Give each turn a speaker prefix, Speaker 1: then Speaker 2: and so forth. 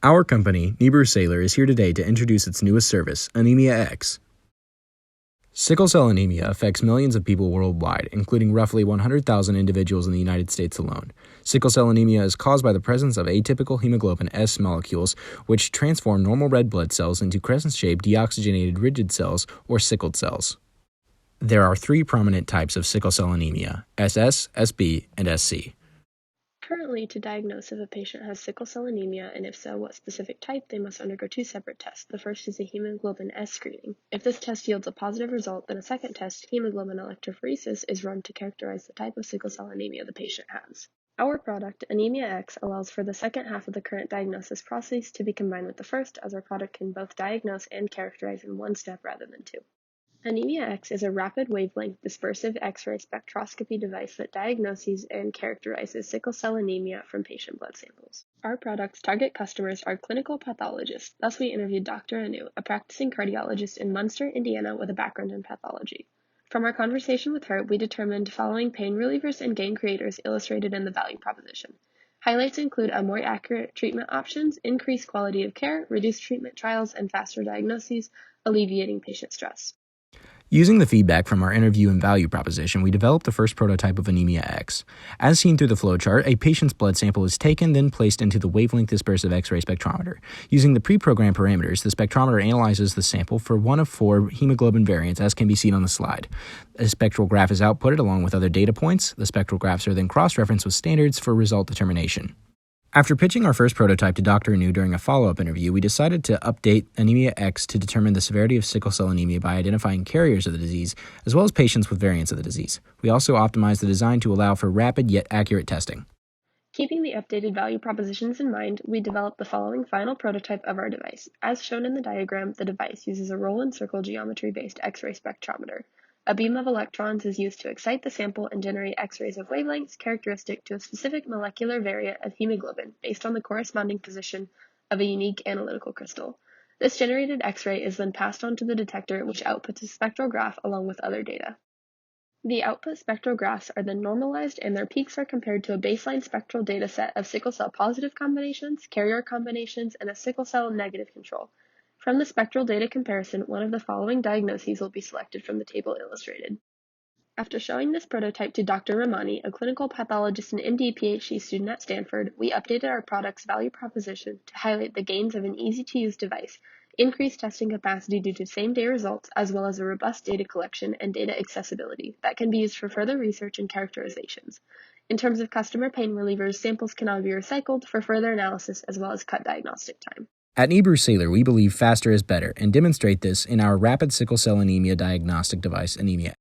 Speaker 1: Our company, Sailor, is here today to introduce its newest service, Anemia-X. Sickle cell anemia affects millions of people worldwide, including roughly 100,000 individuals in the United States alone. Sickle cell anemia is caused by the presence of atypical hemoglobin S molecules, which transform normal red blood cells into crescent-shaped deoxygenated rigid cells, or sickled cells. There are three prominent types of sickle cell anemia: SS, SB, and SC.
Speaker 2: Currently, to diagnose if a patient has sickle cell anemia, and if so, what specific type, they must undergo two separate tests. The first is a hemoglobin S screening. If this test yields a positive result, then a second test, hemoglobin electrophoresis, is run to characterize the type of sickle cell anemia the patient has. Our product, Anemia-X, allows for the second half of the current diagnosis process to be combined with the first, as our product can both diagnose and characterize in one step rather than two. Anemia-X is a rapid wavelength dispersive X-ray spectroscopy device that diagnoses and characterizes sickle cell anemia from patient blood samples. Our product's target customers are clinical pathologists, thus we interviewed Dr. Anu, a practicing cardiologist in Munster, Indiana with a background in pathology. From our conversation with her, we determined following pain relievers and gain creators illustrated in the value proposition. Highlights include a more accurate treatment options, increased quality of care, reduced treatment trials, and faster diagnoses, alleviating patient stress.
Speaker 1: Using the feedback from our interview and value proposition, we developed the first prototype of Anemia-X. As seen through the flowchart, a patient's blood sample is taken, then placed into the wavelength dispersive X-ray spectrometer. Using the pre-programmed parameters, the spectrometer analyzes the sample for one of four hemoglobin variants, as can be seen on the slide. A spectral graph is outputted along with other data points. The spectral graphs are then cross-referenced with standards for result determination. After pitching our first prototype to Dr. Anu during a follow-up interview, we decided to update Anemia-X to determine the severity of sickle cell anemia by identifying carriers of the disease, as well as patients with variants of the disease. We also optimized the design to allow for rapid yet accurate testing.
Speaker 2: Keeping the updated value propositions in mind, we developed the following final prototype of our device. As shown in the diagram, the device uses a roll-and-circle geometry-based X-ray spectrometer. A beam of electrons is used to excite the sample and generate X-rays of wavelengths characteristic to a specific molecular variant of hemoglobin based on the corresponding position of a unique analytical crystal. This generated X-ray is then passed on to the detector, which outputs a spectral graph along with other data. The output spectral graphs are then normalized, and their peaks are compared to a baseline spectral data set of sickle cell positive combinations, carrier combinations, and a sickle cell negative control. From the spectral data comparison, one of the following diagnoses will be selected from the table illustrated. After showing this prototype to Dr. Ramani, a clinical pathologist and MD PhD student at Stanford, we updated our product's value proposition to highlight the gains of an easy-to-use device, increased testing capacity due to same-day results, as well as a robust data collection and data accessibility that can be used for further research and characterizations. In terms of customer pain relievers, samples can now be recycled for further analysis as well as cut diagnostic time.
Speaker 1: At Sailor, we believe faster is better and demonstrate this in our rapid sickle cell anemia diagnostic device, Anemia.